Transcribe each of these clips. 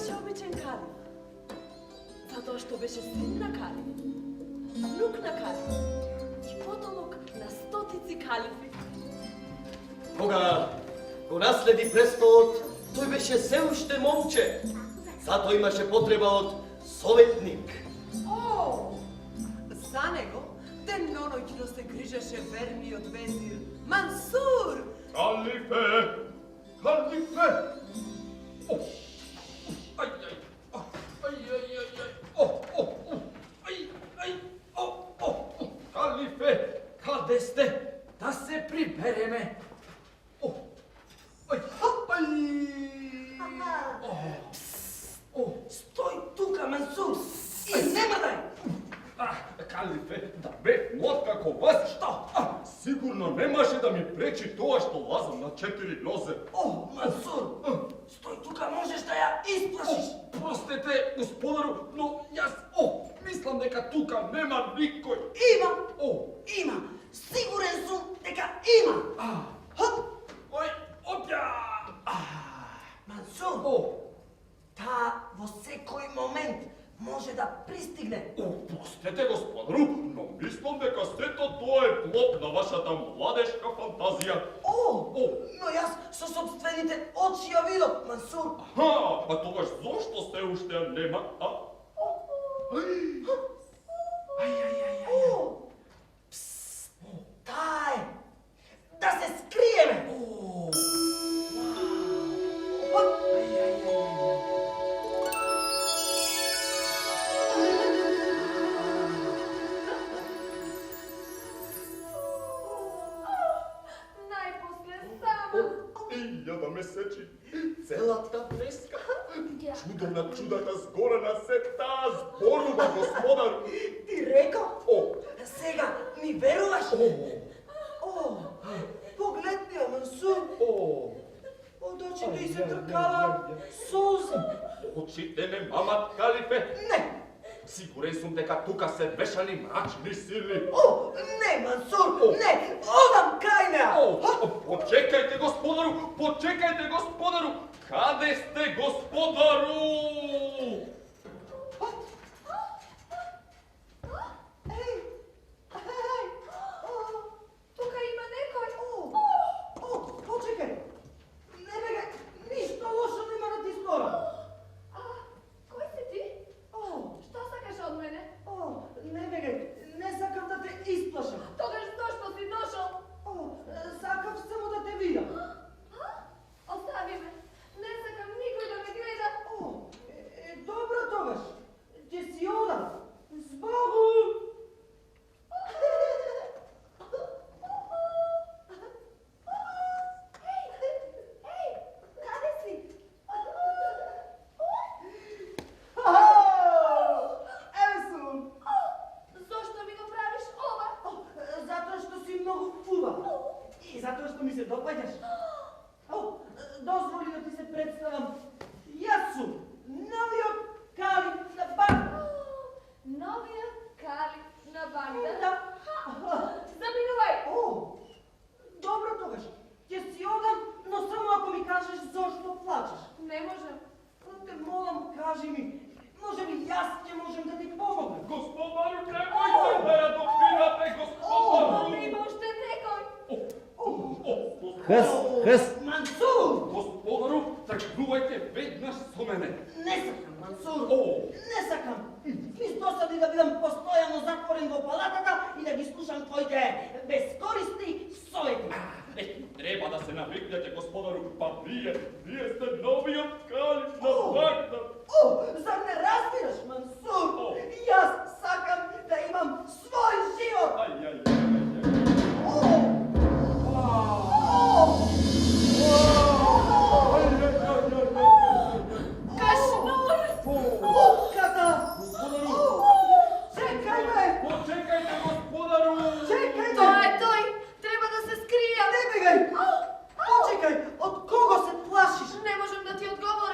беше обичен калиф. Затоа што беше син на калиф, внук на калиф и потомок на стотици калифи. Кога го наследи престолот, тој беше се уште момче. Затоа имаше потреба од советник. О, за него денноноќно се грижеше верниот везир Мансур. Калифе! Калифе! О! Ај, ај! Ај, ај, ај, ај! О, о, о! Ај, ај! О, о, о! Калифе, каде сте? Да се прибереме. О! Ај, ај! О! Стој тука, Мансур, и земадај! Калифе, да бев млад како вас, што? Сигурно немаше да ми пречи тоа што лазам на 4 нозе. О, Мансур, стој тука, можеш да ја исплашиш. Простете, господару, но јас, мислам дека тука нема никој. Има, О, има, сигурен сум дека има. Хоп, ој, опја! Мансур, таа во секој момент може да пристигне. Простете, господару, но мислам дека сето тоа е плод на вашата младешка фантазија. Но јас со собствените очи ја видов, Мансур. А тогаш зошто сте уште ја нема, а? Пс, таа е. Да се скриеме. Ја да ме сечи целата преска. Чудо на чудата згорена се таа зборува, господар. Ти реков? Сега ми веруваш? Погледни ја, Мансур. Од очите ѝ се тркала сузи. Очите ме мамат, Калифе. Не, Сигурен сум дека тука се вешани мрачни сили. не, Мансур, не, одам кај неа. Почекајте, господару! Каде сте, господару? Тука има некој. Почекај. Не бегај, ништо лошо нема да ти сторам. Кој си ти? Што сакаш од мене? Не бегај, не сакам да те исплашам. Тогаш зошто си дошол? Сакам само да те видам. Остави ме. Не сакам никој да ме гледа. Добро тогаш. Ќе си одам. Збогу! Каде си? Еве сум. Зошто ми го правиш ова? Затоа што си многу убав. И затоа што ми се допаѓаш. Дозволи да ти се представам. Јас сум новиот калиф на Багдад. Новиот калиф на Багдад? Да. Заминувај! Добро тогаш. Ќе си одам, но само ако ми кажеш зошто плачеш. Не можам. Те молам, кажи ми. Може би јас ќе можам да ти помогнам. Господару, немојте да ја допирате, господару! Овде има уште некој. Хъс! Мансур! Господару, тргнувајте веднаш со мене. Не сакам, Мансур. Не сакам. Ми досади да бидам постојано затворен во палатата и да ги слушам твоите безкористни совети. Треба да се навикнете, господару, па вие сте новиот калиф на Багдад. Зар не разбираш, Мансур? Јас сакам да имам свој живот. Кашнур! Опката! Чекај ме! Почекајте, господару! Чекај ме! Тоа е тој! Треба да се скријам! Не бегај! Почекај! Од кого се плашиш? Не можам да ти одговорам.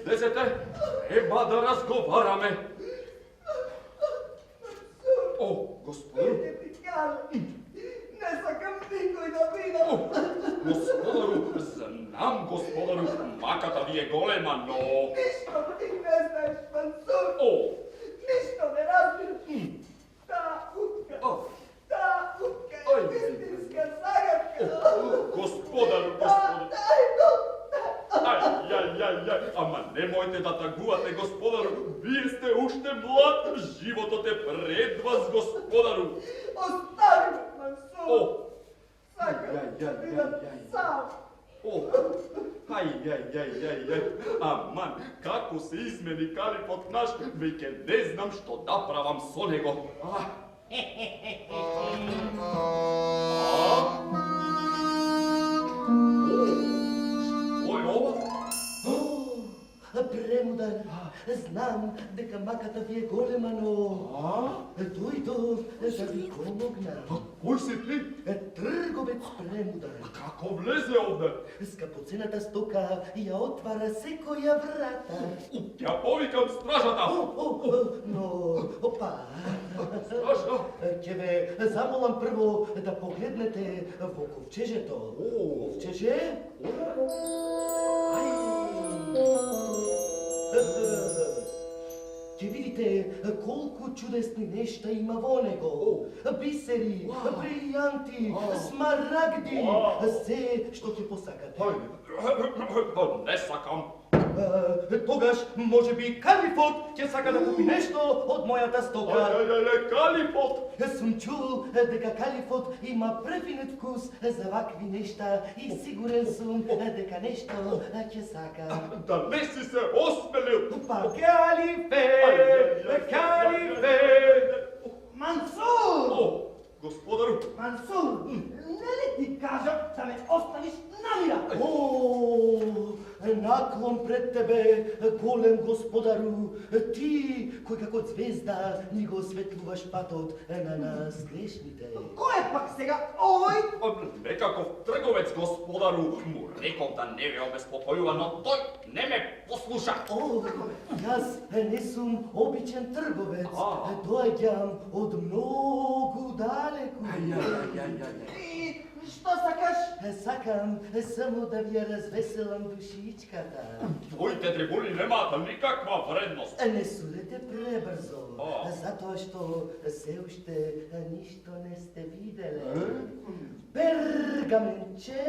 излезете, треба да разговараме. О, господару. Не ти кажа, не сакам никой да видам. Господару, знам, господару, маката ви е голема, но... Ништо ти не знаеш, Мансур. О, Ништо не разбираш. Та утка е истинска загадка. господару, господару. Ај, ама немојте да тагувате, господару, вие сте уште млад, животот е пред вас, господару. Остави ме, Мансур. О, Сакам да бидам сам. о, ај, аман, како се измени калифот наш, веќе не знам што да правам со него. Ој, ова? Премудар, знам дека маката ви е голема, но дојдов да ви помогнам. Кој си ти? Трговец Премудар. Како влезе овде? Скъпоценната стока ја отвара секоја врата. Ја повикам стражата. Но, опа, Стража? ќе ве замолам прво да погледнете во ковчежето. Ковчеже? Ќе видите колку чудесни нешта има во него. Бисери, брилјанти, смарагди, се што ќе посакате. Не сакам. Тогаш, може би, калифот ќе сака да купи нешто од мојата стока. Калифот. Сум чул дека калифот има префинет вкус за вакви нешта и сигурен сум дека нешто ќе сака. Да не си се осмелил. Па, калифе! Мансур! О, господару. Мансур, не ли ти кажа да ме оставиш намира? Наклон пред тебе, голем господару, ти, кој како звезда ни го осветлуваш патот на нас грешните. Кој е пак сега овој? Некаков трговец, господару. Му реков да не ве обеспокојува, но тој не ме послуша. Јас не сум обичен трговец, доаѓам од многу далеку. И што сакаш? Сакам само да ви ја развеселам душичката. Твоите дребули немаат никаква вредност. Не судете пребрзо, затоа што се уште ништо не сте виделе. Пергаментче.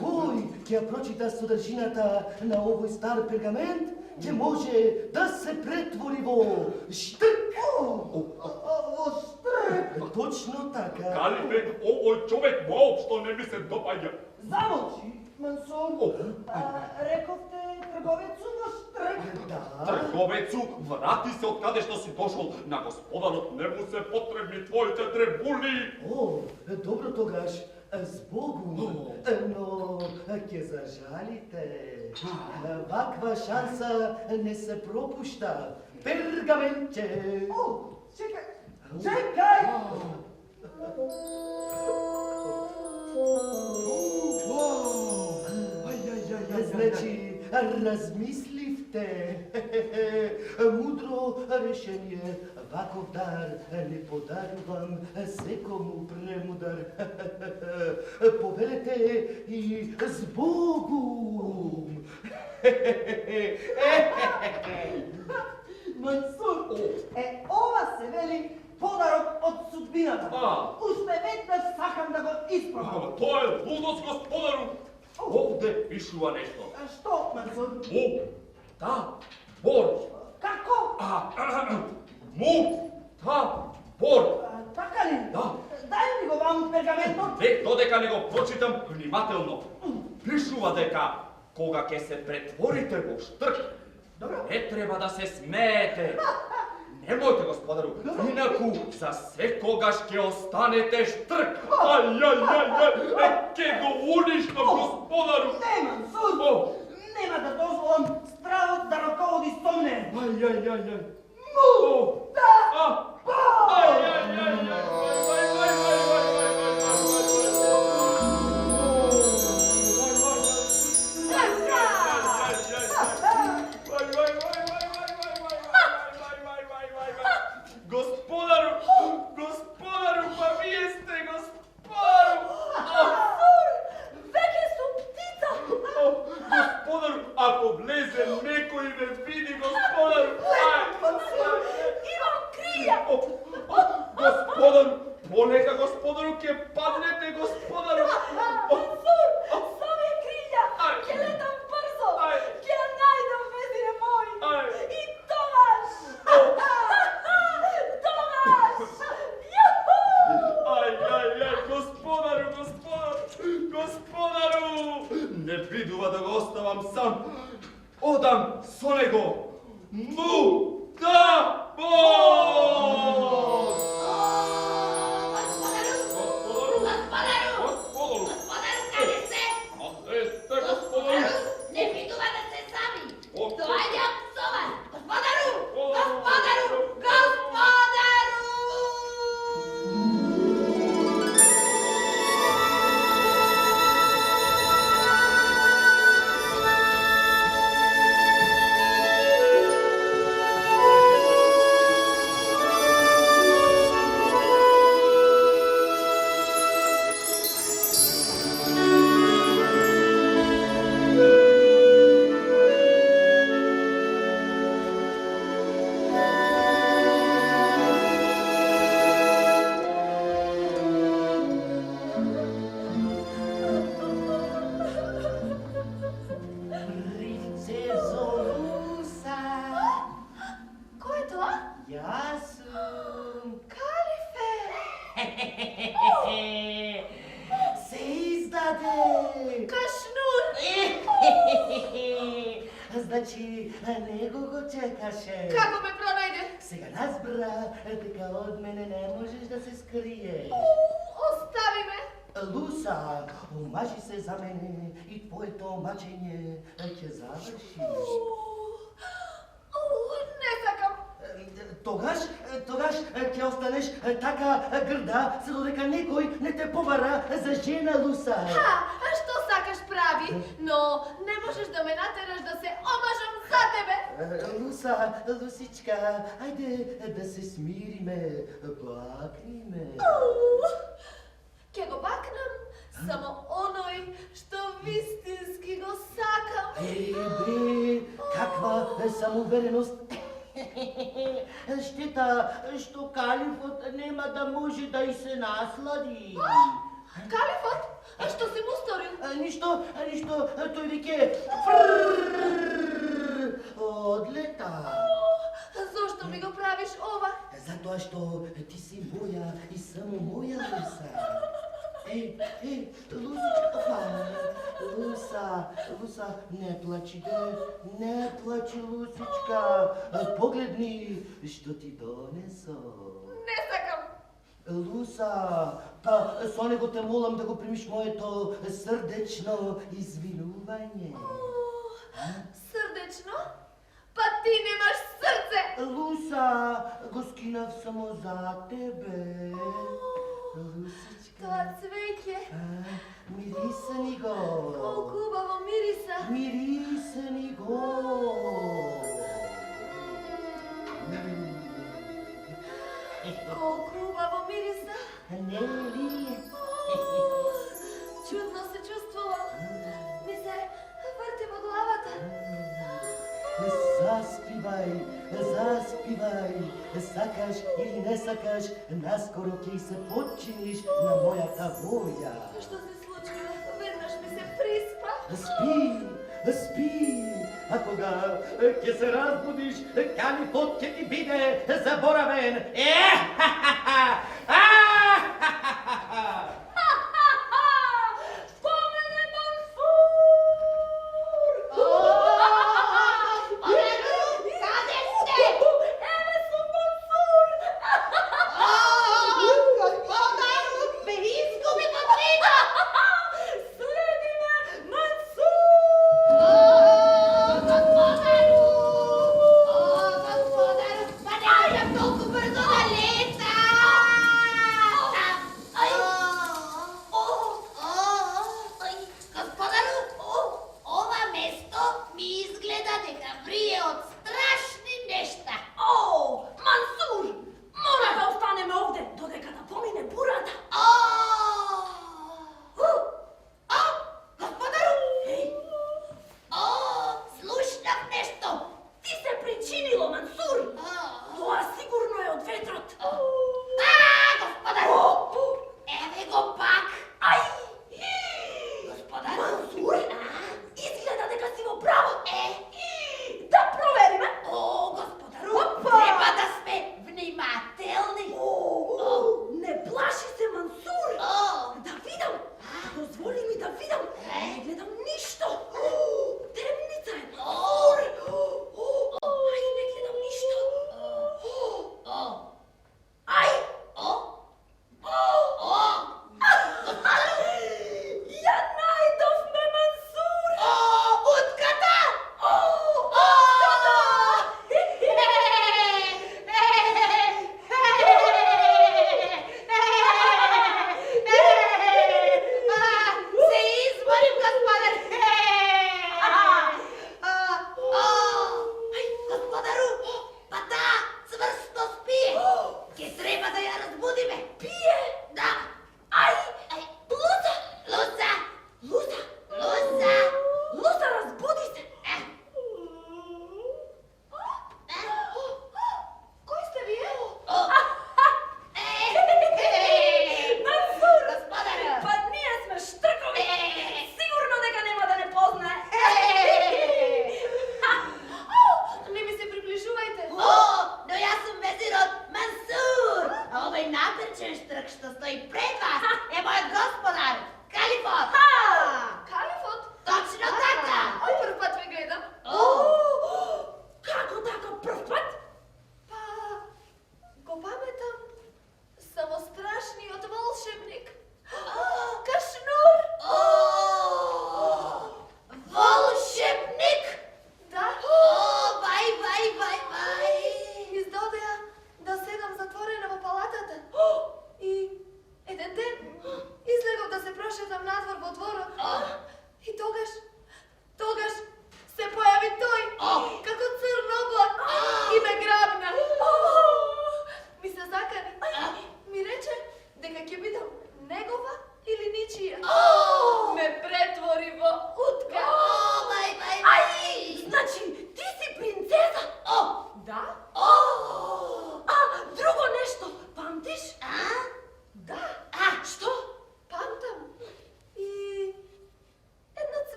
Кој ќе ја прочита содржината на овој стар пергамент, ќе може да се претвори во штрк. Во штрк? Точно така. Калифе, овој човек воопшто не ми се допаѓа. Замолчи, Мансур. Рековте трговецу во штрк. Да. Трговецу, врати се од каде што си дошол. На господарот не му се потребни твоите дребули. Добро тогаш. Збогу, но ќе зажалите. Ваква шанса не се пропушта. Пергаментче. Чекај! Значи, размисливте. Мудро решение. Ваков дар не подарувам секому премудар. Повелете и збогум. Мансур, ова се вели подарок од судбината. Уште веднаш сакам да го испробам. Тоа е лудост, господару. Овде пишува нешто. Што, Мансур? Бор. Како? Бор. Така ли? Да. Дај ми го вам пергаментот. Додека не го прочитам внимателно. Пишува дека кога ќе се претворите во штрк, не треба да се смеете. Немојте, господару, инаку за секогаш ќе останете штрк. Ќе го уништам, господару. Не, Мансур, нема да дозволам стравот да раководи со мене. Му, да, бо! Gospodaru, ne biduva da ga ostavam sam. Odam so nego mu da Bog! Gospodaru, kada ste? Gospodaru, ne biduva da ste sami. Dođam sovan. Gospodaru! Princezo Lusa, Ko je to? ja sam. Kalife! Se izdade. Kašnur! Znači, nego go čekaše. Kako me pronajde? Сега разбра, така от мене не можеш да се скриеш. Ostavi me! Луса, омажи се за мене и твоето омачење ќе заврши. Не сакам! Тогаш ќе останеш така грда, за додека некој не те побара за жена, Луса. А što sakaš pravi? No, ne možeš da me nateraš da se omažam za tebe! Луса, Лусичка, ајде да се смириме, бакни ме. Ке го baknem, samo onoj što vistinski go sakam. Бе, каква самоувереност. Штета, што калифот нема да може да и се наслади. Kalifat, a što si mu storil? Ништо, тој веќе одлета. Zašto mi go praviš ova? Затоа што ти си моја и само моја, Луса. Луса, не плачи, не плачи, Лусичка. Погледни, што ти донесо. Ne sakam! Луса, па со него те молам да го примиш моето срдечно извинување. Srdečno? Pa ti nemaš srce! Луса, го скинав само за тебе. Лусичка. To cveće, Мирисани го. koliko ubavo mirisa. Мирисани го. Koliko ubavo mirisa. Не ли? Čudno se čustvovala. Mi se vrti po glavata. Заспивај, сакаш или не сакаш, наскоро ќе се подчиниш на мојата воја. Što se slučilo? Vednaš mi se prispa. Спи, а кога ќе се разбудиш, калифот ќе ти биде заборавен. Spomene Mansur! Kada ste? Eve su Mansur! Gospodaru, me izgubimo trida! Sledi me Mansur! Gospodaru, pa ne možem toliko brzo da letam! Gospodaru, ova mesto mi izgleda neka vrije od strašni nešta. Mansur! Mora da ostaneme ovde, dodeka da pomine burada. Gospodaru! Ej, Slušnam nešto. ti se pričinilo, Mansur! To sigurno je od vetrot. Gospodaru! Evo go pak! Aj! Gospodaru! Mansur? Izgleda neka si go pravo. Da proverime. Gospodaru! Opa! Treba da sme vnimatelni. Ne plaši se, Mansur! Da vidam! Dozvoli mi da vidam!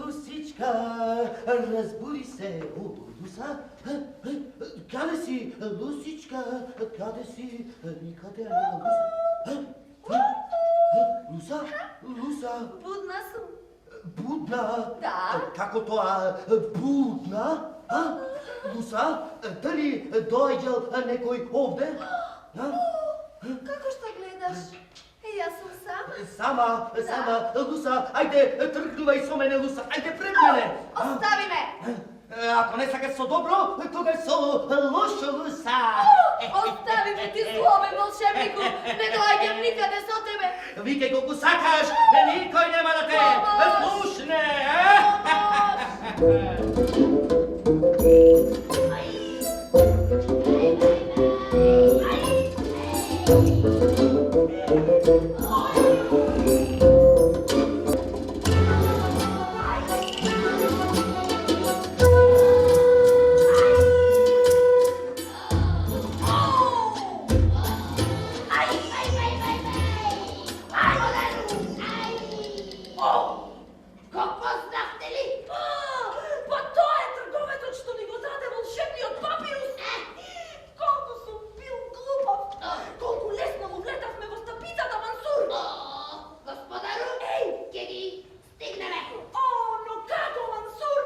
Лусичка, разбуди се. О, Луса? Къде си, Лусичка? Къде си? Никъде няма Луса. Луса? Луса? Budna sam. Будна? Да. Како тоа будна? Луса, дали дојдел некој овде? Kako što gledaš? Ja sam sam. Сама, Луса, ајде, тргнувај со мене, Луса, ајде пред мене. Ostavi me. Ако не сакаш со добро, тогаш со лошо, Луса. Ostavi me ti zlome, volšebniku. Ne dođem nikada so tebe. Викај колку сакаш, никој нема да те слушне. Pa to je trgovec što ni go dade volšebniот papirus. Колку сум бил глупав. Колку лесно му влетавме во стапицата, Мансур. Господару, ке ги стигнеме. Но како, Мансур?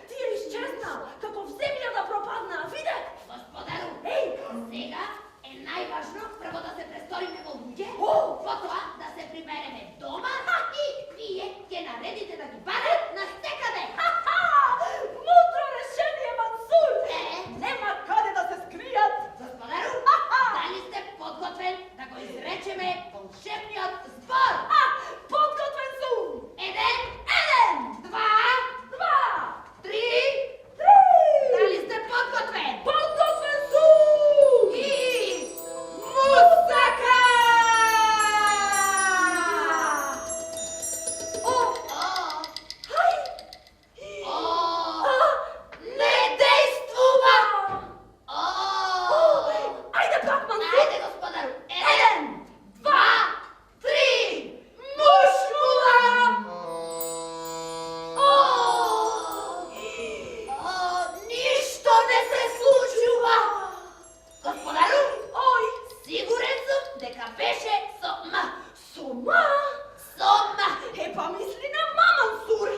Ти е изчезнал, како в земјата пропадна, виде? Господару, сега е најважно прво да се престориме во луѓе, потоа да се прибереме дома и вие ќе наредите да ги барат на секаде. Мудро решение, Мансур. Нема каде да се скријат. Господару, дали сте подготвен да го изречеме волшебниот збор? Подготвен сум. Еден, два, три. Дали сте подготвен? Подготвен сум. И музика! Хај. Не действува! Ајде пак, Мансур. Ајде, господару. Еден, два, три. Мушмула. Ништо не се случува. Господару, сигурен сум дека беше со М. Сома. Со М. Па мисли на ма, Мансур.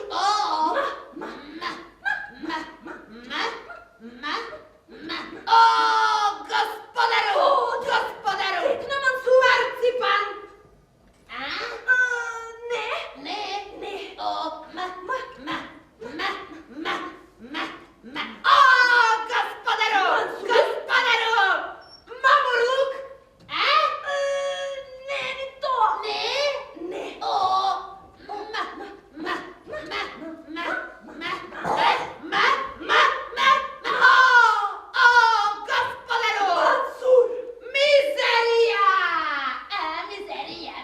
Господару! Текна, Мансур. Марципан! Не. Господару! Мамурлук! Не, ни тоа. Не! Не. Господару! Мансур. Мизерија!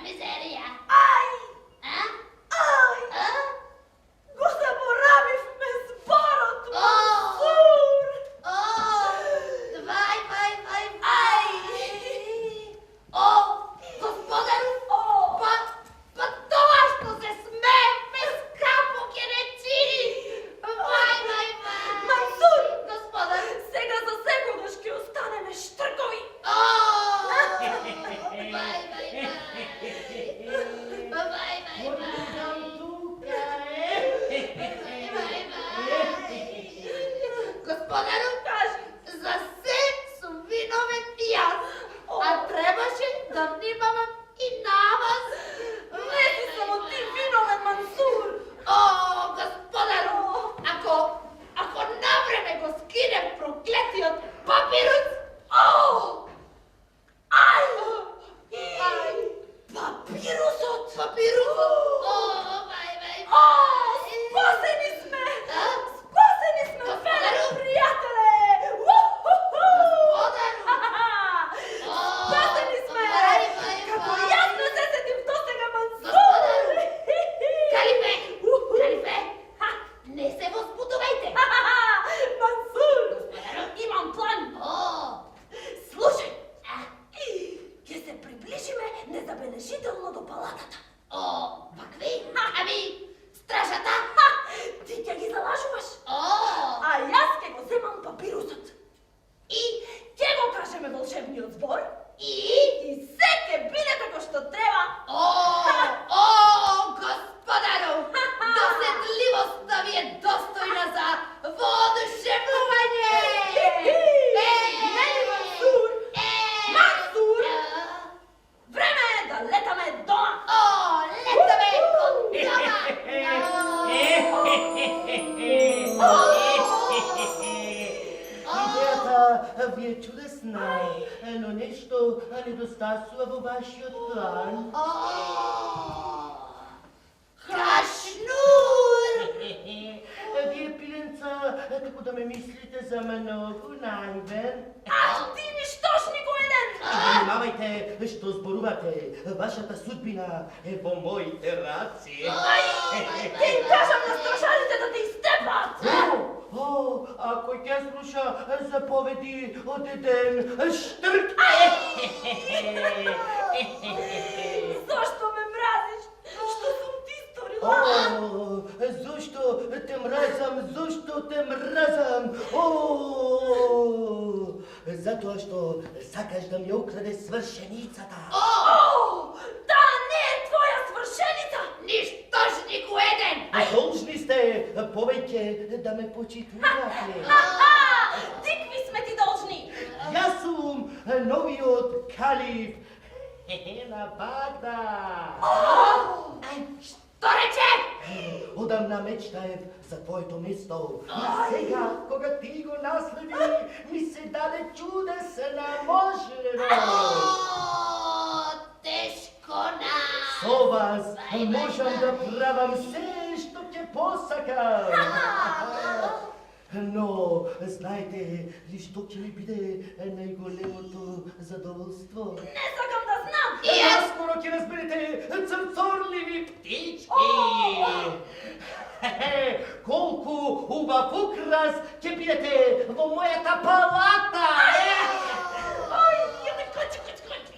Мизерија! Ај. Го заборавивме зборот, Мансур. Господару! Па тоа што се смеевме скапо ќе не чини! Мансур. Господар! Сега за секогаш ќе останеме штркови. Господару, за се сум виновен и јас, а требаше да внимавам и на вас. Не си само ти виновен, Мансур. Господару, ако навреме го скинем проклетиот папирус, Папирусот. Спасени Спасени сме. Спасени сме, Господару. пријателе. ви е чудесна, но нещо недостасува във вашият план. Краснур! Вие, пиленца, тако да ме мислите за много наивен. Ах, ти нищожнико еден! Внимавайте, що зборувате. Вашата судбина е во моите ръце. Ти им кажам на стражарите да те изтепат! О, ако ќе слуша заповеди от еден штърк. Защо ме мразиш? Що съм ти сторила? О, защо те мразам, защо те мразам? О, затоа што сакаш да ми украде свършеницата. Да, не е твоя свършеница! Нищожнико еден! Должни сте повеќе да ме почитувате. Дикви сме ти должни! Јас сум новиот калиф на Багдад. Що рече? Одамна мечтаев за твоето место. И сега, кога ти го наследи, ми се даде чудесна можност. Тежко нас! Со вас можам да правам се, што ќе посакам. Но, знаете ли што ќе ми биде најголемото задоволство? Не сакам да знам! И аз! Скоро ќе разберете црцорливи птички. Колку убав украс ќе бидете во мојата палата. Ой, једе кочи, кочи, кочи!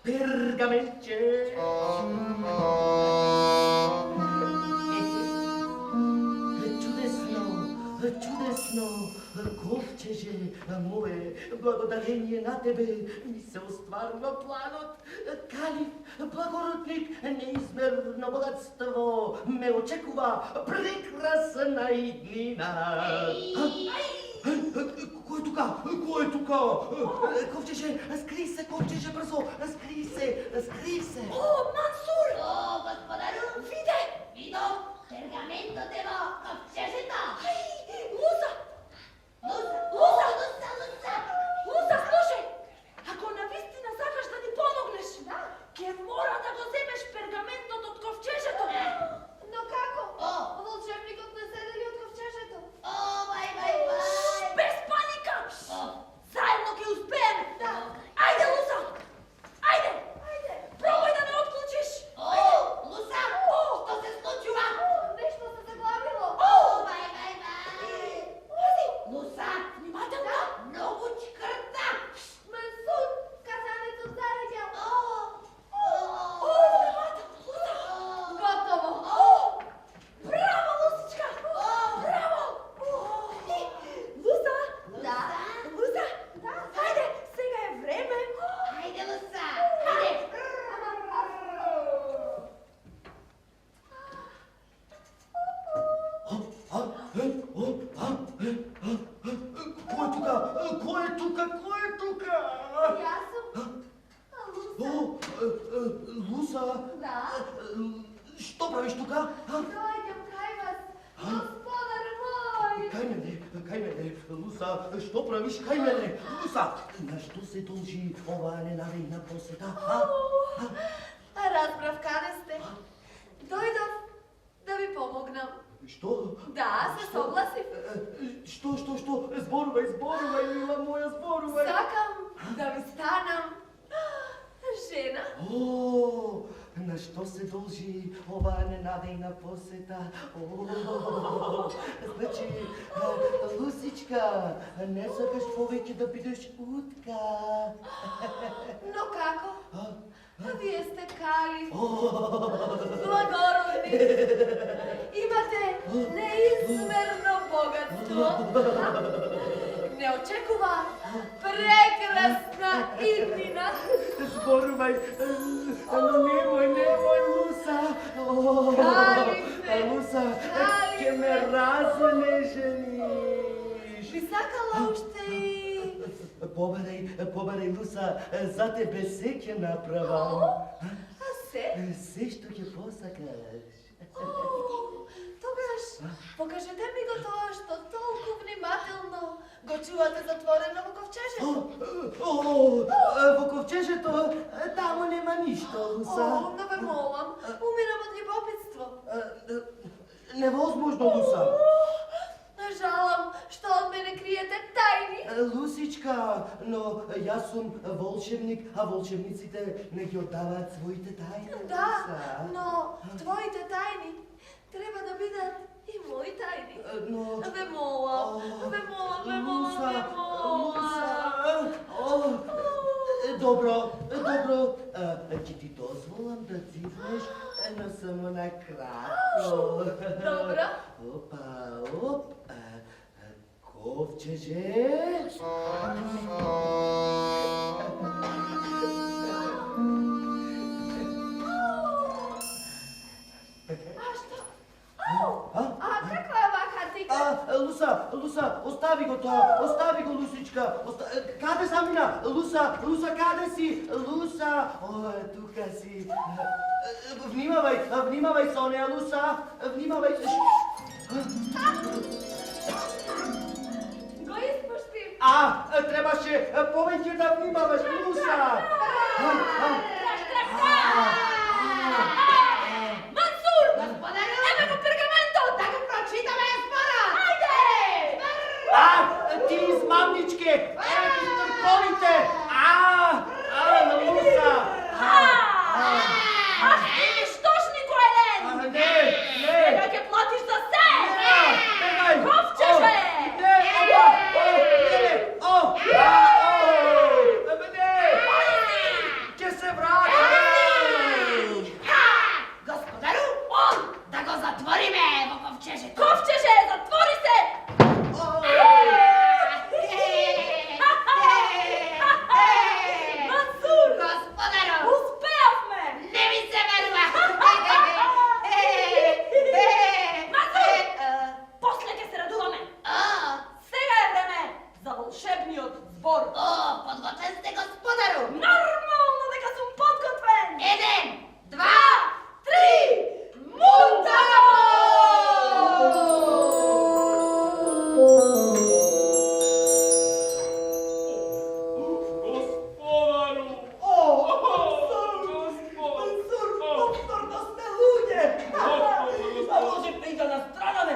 Пергаментче. Чудесно, ковчеже мое, благодарение на тебе ми се остварува планот. Калиф, благородник, неизмерно богатство ме очекува прекрасна иднина. Кой е тука? Кой е тука? Ковчеже, ковчеже, бързо, скри се. О, Мансур! О, господарю! Виде! Видов пергаментот е во ковчежето! Луза! Луза, слушай! Ако навистина сакаш да ни помогнеш, ќе мора да го земеш пергаментот од ковчежето. Но како? О! Волшебникот не се дели од ковчежето. О, бај! Без паника! О! Заедно ќе успееме! Ајде, Луза! Ајде! Пробај да не отклучиш! О, Луса! Што се случува? Нешто се заглавило. Lusa, Da? što praviš tuka? Dojdem kaj vas, gospodar moj. Kaj mene, Lusa, što praviš, kaj mene? Lusa, na što se dolži ova nenavejna poseta? A razprav kada ste? Dojdem da vi pomognam. Što? Da, se soglasim. Što? Zboruvaj, mila moja, zboruvaj. Sakam da vi stanam. Žena. O, na što se dolži ova nenadejna poseta? O, znači, Lusička, ne sakaš poveke da budeš utka. No kako? Vi jeste kali, blagorodni, imate neizmerno bogatstvo, neočekuvan, prekrasna idnina. Zboruvaj, no nemoj, Lusa. Lusa, ke me razne ženiš. Vi sakala ušte i... Pobaraj, Lusa, za tebe se ke napravam. A se? Sve što ke posakaš. Togaš, pokažete mi go to, što toliko vнимателно го čuvate zatvoreno u kovčežetu. Во ковчежето, тамо нема ништо, Луса. No ve molam, umiram od ljubopitstva. Невозможно, Луса. Žalam što od mene krijete tajni. Лусичка, но јас сум волшебник, а волшебниците не ги оддаваат своите тајни. Da, no tvojite tajni treba da бидат i moji tajni. Но... Ve molam. Добро, ќе ти дозволам да цифнеш, но само на кратко. Добро. Оп, ковчеже. A što? A kako je ovaka tika? Луса, остави го тоа, остави го, Лусичка. Каде замина? Луса, каде си? Луса, тука си. Внимавај со неа, Луса, внимавај. Го ispuštim. Требаше повеќе да внимаваш, Луса. Mansur! Gospodaru! Evo go pergamento! Da ga pročitame sporo! Ajde! Ти измамничке! Ти търковите! На Луса! Ах ти нищожнико, Елен! Не! Сега ќе платиш за се! Бегай! Ковчеже! Не! Ќе се врати! Gospodaru! Da go zatvorime во ковчежето! Ковчеже, затвори се! Мансур! Gospodaru! Успеавме! Не ми се верува! Мансур! После ќе се радуваме! Сега е време за волшебниот збор! Подготвен сте, господару! Нормално дека сум подготвен! 1, 2, 3! Мунтагамо! Господару! Повторно сме луѓе! Може прида на странаме!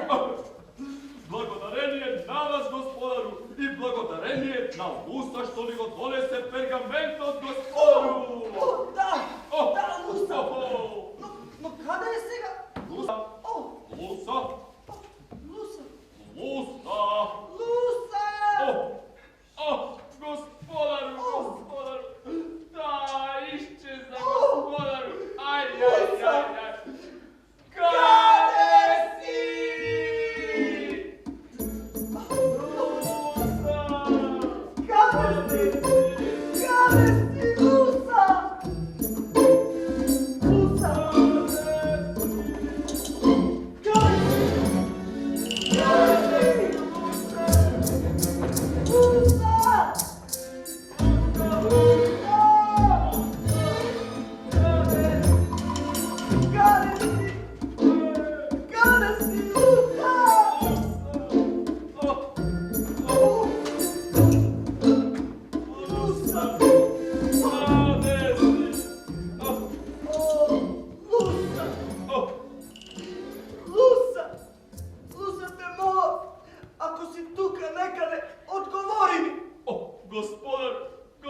Благодарение на вас, господару, и благодарение на Луса, што ни го донесе пергаментот, господару! Да, Луса! О, Но каде е сега? Луса! Луса! Луса! Луса! Луса! Господару! Да, изчезна, господару! Ај! Каде си? Каде си?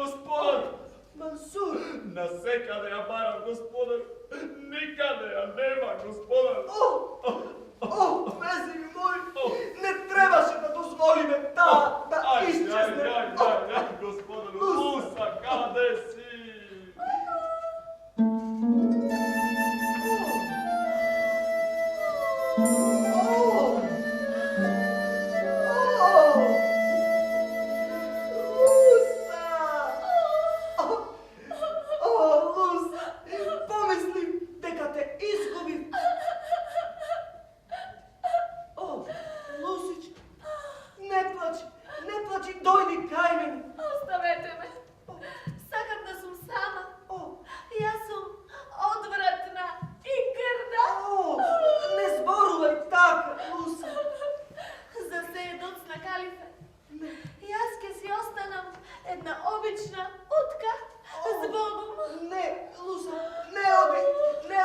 gospodar. Mansur! Nasекаде ја барам, господар. Никаде ја нема, господар. Мези мой, не требаше да дозволиме да изчезне. Ај, господар, Луса, каде си? Оставете ме. Сакам да сум сама. Јас сум одвратна и грда. Не зборувај така, Луса. За се е доцна калифе. Јас ке си останам една обична утка с Богом. Не, Луса, не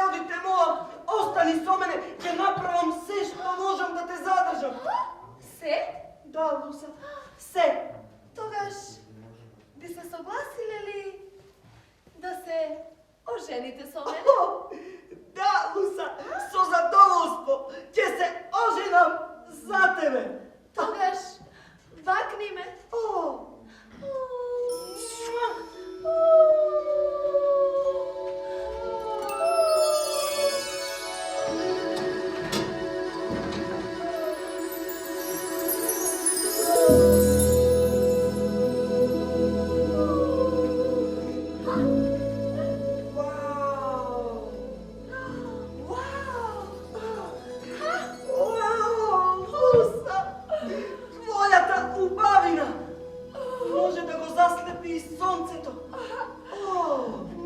оди, те молам. Остани со мене, ќе направам се што можам да те задржам. Се? Да, Луса, се. Тогаш би се согласиле ли да се ожените со мене? Да, Луса, со задоволство ќе се оженам за тебе. Тогаш бакни ме.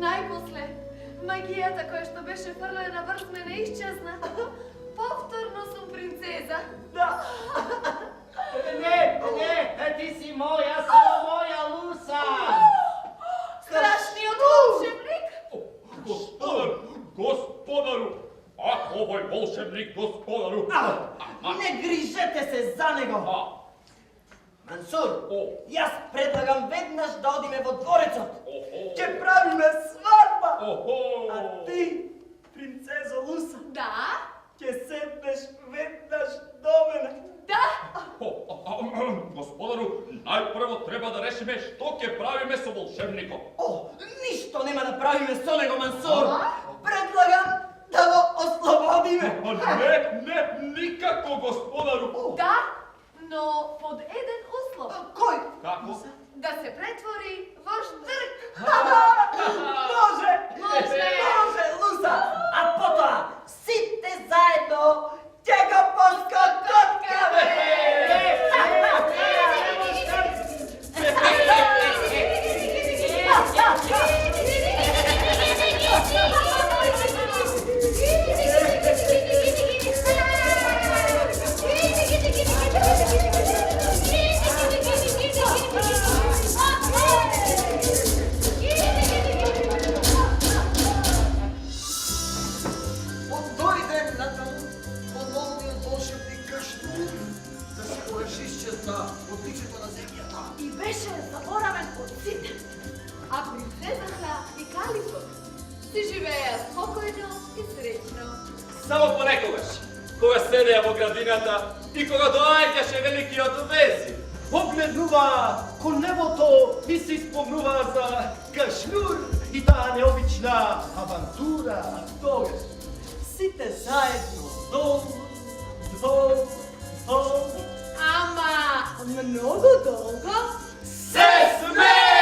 Најпосле, магијата која што беше фрлена врз мене исчезна. Повторно сум принцеза. Да. Не, ти си моја, само моја, Луса! Страшниот волшебник. Господару, ако овој волшебник, господару. Не грижете се за него! Мансур, јас предлагам веднаш да одиме во дворецот. Ќе правиме свадба. Охо! А ти, принцезо Луса, Да? ќе седнеш веднаш до мене. Да? Господару, најпрво треба да решиме што ќе правиме со волшебникот. Ништо нема да правиме со него, Мансур. Предлагам да го ослободиме. Не, никако, господару. Да, но под еден услов. Кој? Како? Да се претвори во штрк. Може, Луса, а потоа сите заедно ќе го поскокоткаме. И беше заборавен од сите. А принцезата и калифот си живееа спокојно и среќно. Само понекогаш, кога седеа во градината и кога доаѓаше великиот везир. Погледнува кон небото и се спомнува за Кашмир и таа необична авантура. Тогаш, сите заедно, дом. Ама многу долго. Се смее!